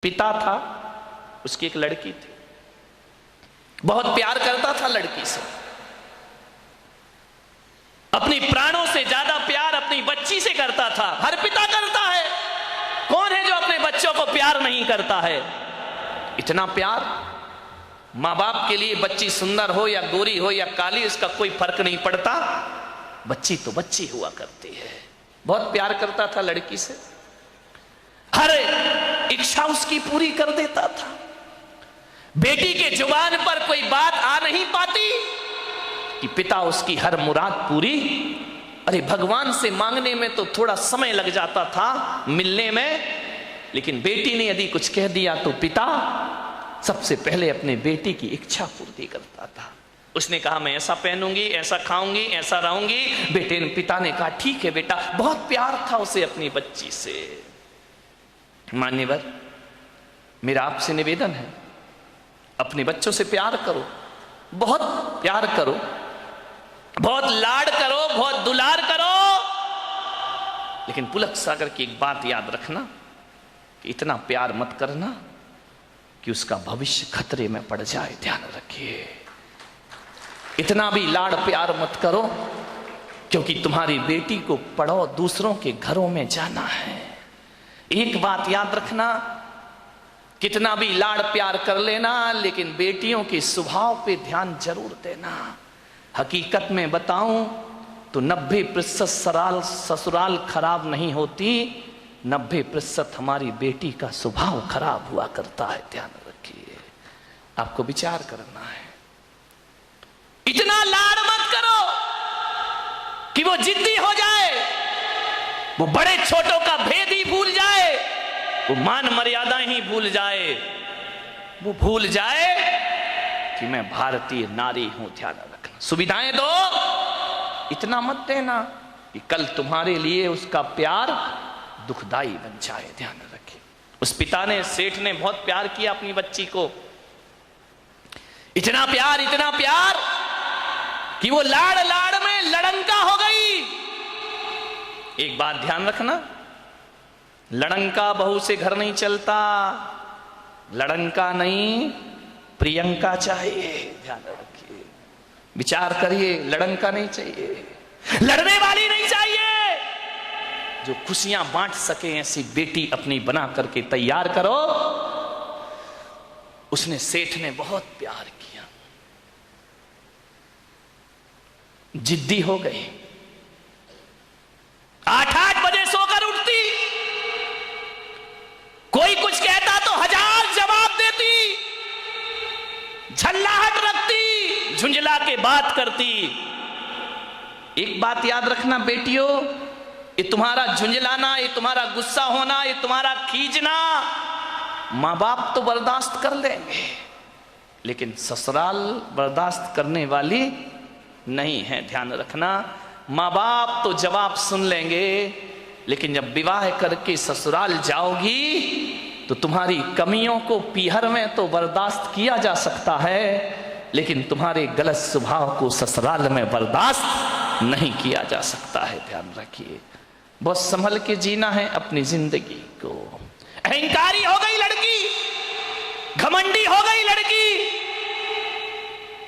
पिता था, उसकी एक लड़की थी, बहुत प्यार करता था लड़की से, अपनी प्राणों से ज्यादा प्यार अपनी बच्ची से करता था। हर पिता करता है, कौन है जो अपने बच्चों को प्यार नहीं करता है? इतना प्यार माँ बाप के लिए, बच्ची सुंदर हो या गोरी हो या काली, इसका कोई फर्क नहीं पड़ता, बच्ची तो बच्ची हुआ करती है। बहुत प्यार करता था लड़की से, हर इच्छा उसकी पूरी कर देता था। बेटी के जुबान पर कोई बात आ नहीं पाती कि पिता उसकी हर मुराद पूरी। अरे भगवान से मांगने में तो थोड़ा समय लग जाता था, मिलने में, लेकिन बेटी ने यदि कुछ कह दिया तो पिता सबसे पहले अपने बेटी की इच्छा पूर्ति करता था। उसने कहा मैं ऐसा पहनूंगी, ऐसा खाऊंगी, ऐसा रहूंगी। पिता ने कहा ठीक है बेटा। बहुत प्यार था उसे अपनी बच्ची से। मान्यवर, मेरा आपसे निवेदन है, अपने बच्चों से प्यार करो, बहुत प्यार करो, बहुत लाड करो, बहुत दुलार करो, लेकिन पुलक सागर की एक बात याद रखना कि इतना प्यार मत करना कि उसका भविष्य खतरे में पड़ जाए। ध्यान रखिए, इतना भी लाड़ प्यार मत करो, क्योंकि तुम्हारी बेटी को पढ़ो, दूसरों के घरों में जाना है। एक बात याद रखना, कितना भी लाड़ प्यार कर लेना, लेकिन बेटियों के स्वभाव पे ध्यान जरूर देना। हकीकत में बताऊं तो 90% ससुराल खराब नहीं होती, 90% हमारी बेटी का स्वभाव खराब हुआ करता है। ध्यान रखिए, आपको विचार करना है। इतना लाड़ मत करो कि वो जिद्दी हो जाए, वो बड़े छोटों का भेद ही भूल जाए, वो मान मर्यादा ही भूल जाए, वो भूल जाए कि मैं भारतीय नारी हूं। ध्यान रखना, सुविधाएं दो, इतना मत देना कि कल तुम्हारे लिए उसका प्यार दुखदाई बन जाए। ध्यान रखिए, उस पिता ने, सेठ ने बहुत प्यार किया अपनी बच्ची को, इतना प्यार कि वो लाड़ लाड़ में लड़ंका हो गई। एक बात ध्यान रखना, लड़ंका बहू से घर नहीं चलता, लड़ंका नहीं प्रियंका चाहिए। ध्यान रखिए, विचार करिए, लड़ंका नहीं चाहिए, लड़ने वाली नहीं चाहिए, जो खुशियां बांट सके ऐसी बेटी अपनी बना करके तैयार करो। उसने, सेठ ने बहुत प्यार किया, जिद्दी हो गई, 8-8 बजे सोकर उठती, कोई कुछ कहता तो 1000 जवाब देती, झल्लाहट रखती, झुंझला के बात करती। एक बात याद रखना बेटियों, ये तुम्हारा झुंझलाना, ये तुम्हारा गुस्सा होना, ये तुम्हारा खींचना माँ बाप तो बर्दाश्त कर लेंगे, लेकिन ससुराल बर्दाश्त करने वाली नहीं है। ध्यान रखना, माँ बाप तो जवाब सुन लेंगे, लेकिन जब विवाह करके ससुराल जाओगी तो तुम्हारी कमियों को पीहर में तो बर्दाश्त किया जा सकता है, लेकिन तुम्हारे गलत स्वभाव को ससुराल में बर्दाश्त नहीं किया जा सकता है। ध्यान रखिए, बहुत संभल के जीना है अपनी जिंदगी को। अहंकारी हो गई लड़की, घमंडी हो गई लड़की,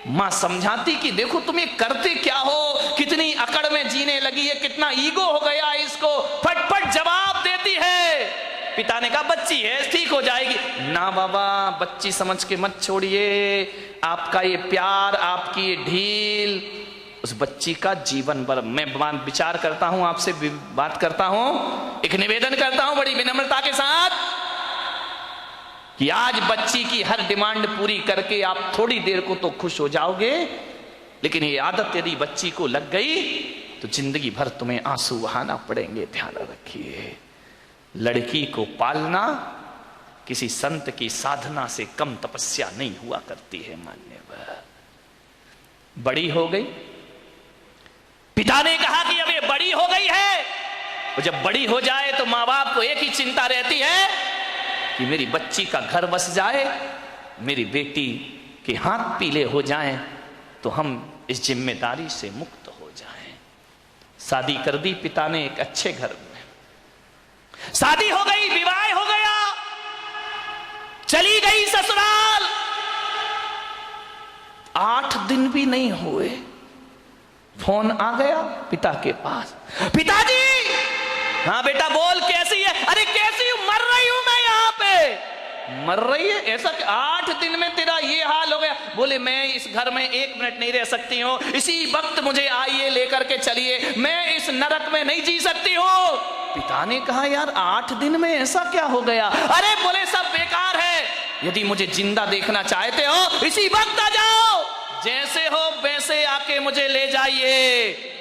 मां समझाती कि देखो तुम ये करते क्या हो, कितनी अकड़ में जीने लगी है, कितना ईगो हो गया इसको, फटफट जवाब देती है। पिता ने कहा बच्ची है, ठीक हो जाएगी। ना बाबा, बच्ची समझ के मत छोड़िए, आपका ये प्यार, आपकी ये ढील उस बच्ची का जीवन भर। मैं विचार करता हूं, आपसे बात करता हूं, एक निवेदन करता हूं बड़ी विनम्रता के साथ कि आज बच्ची की हर डिमांड पूरी करके आप थोड़ी देर को तो खुश हो जाओगे, लेकिन ये आदत यदि बच्ची को लग गई तो जिंदगी भर तुम्हें आंसू बहाना पड़ेंगे। ध्यान रखिए, लड़की को पालना किसी संत की साधना से कम तपस्या नहीं हुआ करती है। मान्यवर, बड़ी हो गई, पिता ने कहा कि अब ये बड़ी हो गई है, और जब बड़ी हो जाए तो माँ बाप को एक ही चिंता रहती है कि मेरी बच्ची का घर बस जाए, मेरी बेटी के हाथ पीले हो जाएं, तो हम इस जिम्मेदारी से मुक्त हो जाएं। शादी कर दी पिता ने एक अच्छे घर में, शादी हो गई, विवाह हो गया, चली गई ससुराल। 8 दिन भी नहीं हुए, फोन आ गया पिता के पास। पिताजी, हाँ बेटा बोल, कैसी है? अरे कैसी हूं, मर रही हूं मैं यहाँ पे। मर रही है? ऐसा 8 दिन में तेरा ये हाल हो गया? बोले मैं इस घर में 1 मिनट नहीं रह सकती हूँ, इसी वक्त मुझे आइए लेकर के चलिए, मैं इस नरक में नहीं जी सकती हूँ। पिता ने कहा यार 8 दिन में ऐसा क्या हो गया? अरे बोले सब बेकार है, यदि मुझे जिंदा देखना चाहते हो इसी वक्त आ जाओ, जैसे हो वैसे आके मुझे ले जाइए।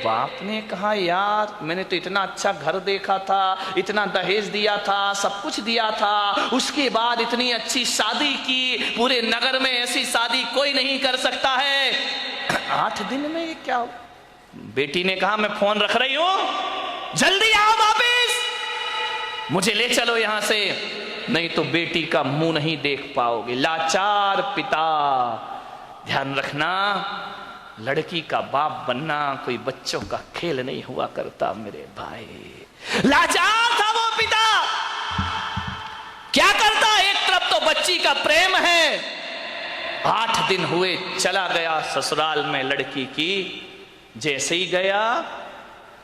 बाप ने कहा यार मैंने तो इतना अच्छा घर देखा था, इतना दहेज दिया था, सब कुछ दिया था, उसके बाद इतनी अच्छी शादी की, पूरे नगर में ऐसी शादी कोई नहीं कर सकता है, 8 दिन में ये क्या हो? बेटी ने कहा मैं फोन रख रही हूं, जल्दी आओ वापिस, मुझे ले चलो यहां से, नहीं तो बेटी का मुंह नहीं देख पाओगे। लाचार पिता। ध्यान रखना, लड़की का बाप बनना कोई बच्चों का खेल नहीं हुआ करता मेरे भाई। लाचार था वो पिता। क्या करता? एक तरफ तो बच्ची का प्रेम है, 8 दिन हुए चला गया ससुराल में लड़की की। जैसे ही गया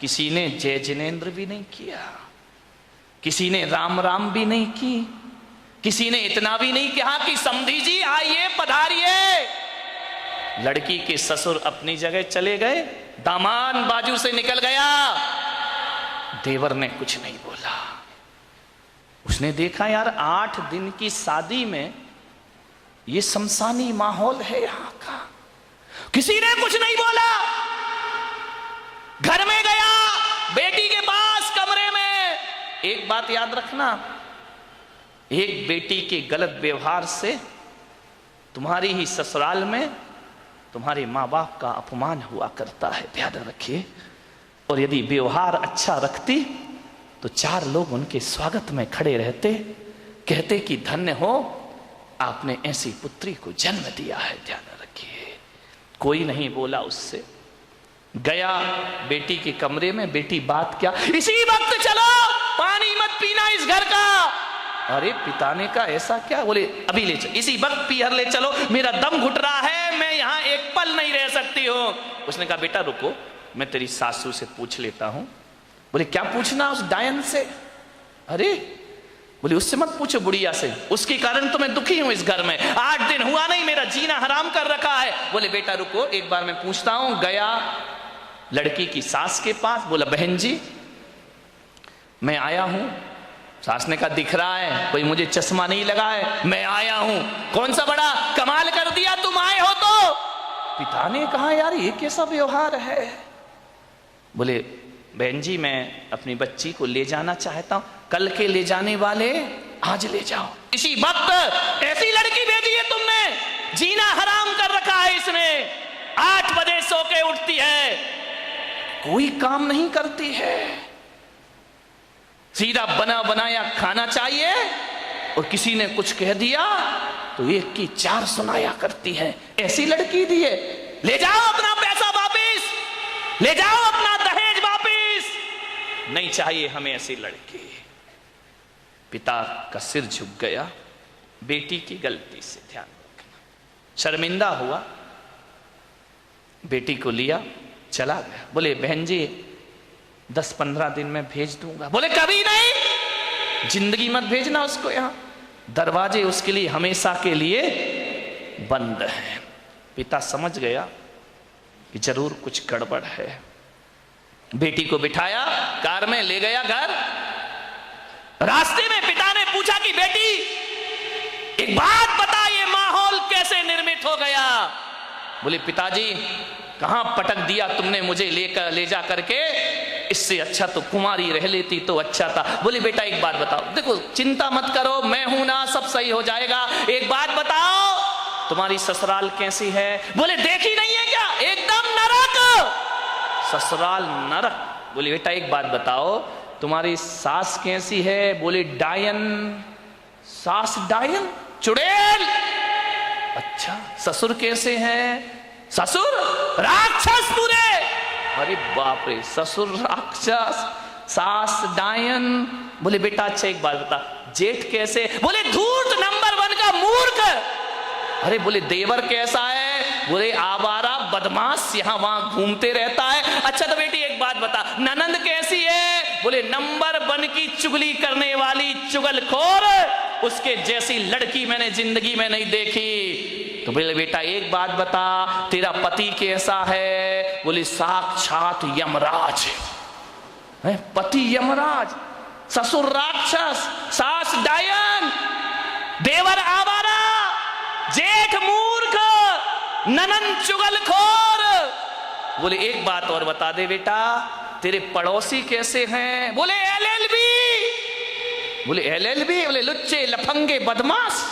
किसी ने जय जिनेंद्र भी नहीं किया, किसी ने राम राम भी नहीं की, किसी ने इतना भी नहीं कहा कि समधी जी आइए पधारिए। लड़की के ससुर अपनी जगह चले गए, दामाद बाजू से निकल गया, देवर ने कुछ नहीं बोला। उसने देखा यार 8 दिन की शादी में ये शमशानी माहौल है यहां का, किसी ने कुछ नहीं बोला। घर में गया, बेटी के पास कमरे में। एक बात याद रखना, एक बेटी के गलत व्यवहार से तुम्हारी ही ससुराल में तुम्हारे माँ बाप का अपमान हुआ करता है, ध्यान रखिए। और यदि व्यवहार अच्छा रखती तो 4 लोग उनके स्वागत में खड़े रहते, कहते कि धन्य हो आपने ऐसी पुत्री को जन्म दिया है, ध्यान रखिए। कोई नहीं बोला उससे। गया बेटी के कमरे में, बेटी बात क्या, इसी वक्त चलो, पानी मत पीना इस घर का। अरे पिता ने कहा ऐसा क्या? बोले अभी ले चलो, इसी वक्त पीहर ले चलो, मेरा दम घुट रहा है, मैं यहाँ एक पल नहीं रह सकती हूँ। उसने कहा बेटा रुको, मैं तेरी सासू से पूछ लेता हूँ। बोले क्या पूछना उस डायन से? अरे बोले उससे मत पूछो, बुढ़िया से, उसके कारण तो मैं दुखी हूं इस घर में, 8 दिन हुआ नहीं, मेरा जीना हराम कर रखा है। बोले बेटा रुको एक बार मैं पूछता हूं। गया लड़की की सास के पास, बोला बहन जी मैं आया हूं। सास ने कहा दिख रहा है, कोई मुझे चश्मा नहीं लगा है, मैं आया हूं। कौन सा बड़ा कमाल कर दिया तुम आए हो तो। पिता ने कहा यार ये कैसा व्यवहार है? बोले बहन जी मैं अपनी बच्ची को ले जाना चाहता हूं, कल के ले जाने वाले आज ले जाओ। इसी वक्त ऐसी लड़की भेजी है तुमने, जीना हराम कर रखा है इसने, 8 बजे सो के उठती है, कोई काम नहीं करती है, सीधा बना बनाया खाना चाहिए, और किसी ने कुछ कह दिया तो 1 की 4 सुनाया करती है। ऐसी लड़की दी है, ले जाओ अपना पैसा वापिस, ले जाओ अपना दहेज वापिस, नहीं चाहिए हमें ऐसी लड़की। पिता का सिर झुक गया बेटी की गलती से, ध्यान रखना, शर्मिंदा हुआ, बेटी को लिया चला गया। बोले बहन जी 10-15 दिन में भेज दूंगा। बोले कभी नहीं, जिंदगी मत भेजना उसको, यहां दरवाजे उसके लिए हमेशा के लिए बंद हैं। पिता समझ गया कि जरूर कुछ गड़बड़ है, बेटी को बिठाया कार में, ले गया घर। रास्ते में पिता ने पूछा कि बेटी एक बात बता, ये माहौल कैसे निर्मित हो गया? बोले पिताजी कहां पटक दिया तुमने मुझे ले जा करके, इससे अच्छा तो कुमारी रह लेती तो अच्छा था। बोले बेटा एक बात बताओ, देखो चिंता मत करो, मैं हूं ना, सब सही हो जाएगा, एक बात बताओ तुम्हारी ससुराल कैसी है? बोले देखी नहीं है क्या, एकदम नरक, ससुराल नरक। बोले बेटा एक बात बताओ तुम्हारी सास कैसी है? बोले डायन। सास डायन, चुड़ैल। अच्छा ससुर कैसे हैं? ससुर राक्षस पूरे। अरे बाप रे, ससुर राक्षस, सास डायन। बोले बेटा अच्छा एक बात बता, जेठ कैसे? बोले धूर्त नंबर 1 का मूर्ख। अरे बोले देवर कैसा है? बोले आवारा बदमाश, यहां वहां घूमते रहता है। अच्छा तो बेटी एक बात बता, ननंद कैसी है? बोले नंबर 1 की चुगली करने वाली चुगलखोर, उसके जैसी लड़की मैंने जिंदगी में नहीं देखी। तो बोले बेटा एक बात बता, तेरा पति कैसा है? बोले साक्षात यमराज है। पति यमराज, ससुर राक्षस, सास डायन, देवर आवारा, जेठ मूर्ख, ननंद चुगलखोर। बोले एक बात और बता दे बेटा, तेरे पड़ोसी कैसे हैं? बोले LLB। बोले LLB? बोले लुच्चे लफंगे बदमाश।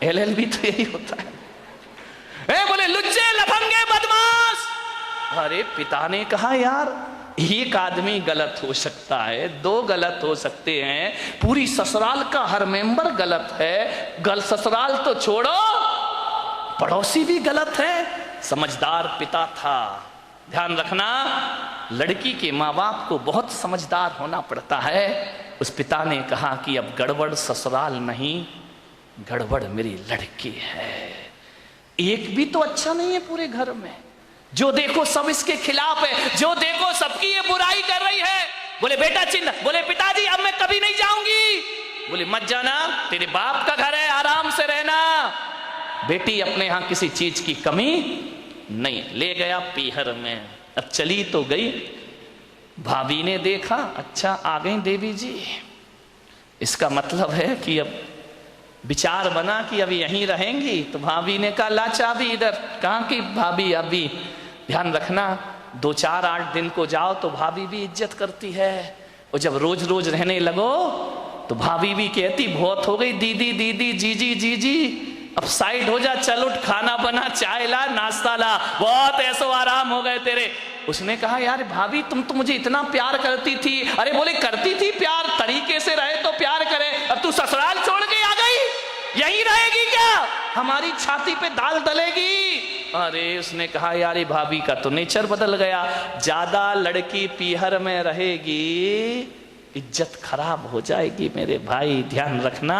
LLB तो यही होता है। बोले लुच्चे लफंगे बदमाश। अरे पिता ने कहा यार एक आदमी गलत हो सकता है, 2 गलत हो सकते हैं, पूरी ससुराल का हर मेंबर गलत है। ससुराल तो छोड़ो, पड़ोसी भी गलत है। समझदार पिता था। ध्यान रखना, लड़की के माँ बाप को बहुत समझदार होना पड़ता है। उस पिता ने कहा कि अब गड़बड़ ससुराल नहीं, गड़बड़ मेरी लड़की है। एक भी तो अच्छा नहीं है पूरे घर में, जो देखो सब इसके खिलाफ है, जो देखो सबकी ये बुराई कर रही है। बोले बेटा चिंता। बोले पिताजी अब मैं कभी नहीं जाऊंगी। बोले मत जाना, तेरे बाप का घर है, आराम से रहना। बेटी अपने यहां किसी चीज की कमी नहीं। ले गया पीहर में। अब चली तो गई, भाभी ने देखा अच्छा आ गई देवी जी, इसका मतलब है कि अब विचार बना कि अभी यहीं रहेंगी। तो भाभी ने कहा ला चाबी इधर। कहाँ की भाभी? अभी ध्यान रखना 2-4-8 दिन को जाओ तो भाभी भी इज्जत करती है, और जब रोज रोज रहने लगो तो भाभी भी कहती बहुत हो गई दीदी दीदी, जीजी जीजी, अब साइड हो जा, चल उठ, खाना बना, चाय ला, नाश्ता ला, बहुत ऐसो आराम हो गए तेरे। उसने कहा यार भाभी तुम तो मुझे इतना प्यार करती थी। अरे बोले करती थी प्यार, तरीके से रहे तो प्यार करे, अब तू ससुराल छोड़ के आ गई, यहीं रहेगी क्या? हमारी छाती पे दाल डलेगी। अरे उसने कहा यार भाभी का तो नेचर बदल गया, ज्यादा लड़की पीहर में रहेगी इज्जत खराब हो जाएगी मेरे भाई, ध्यान रखना।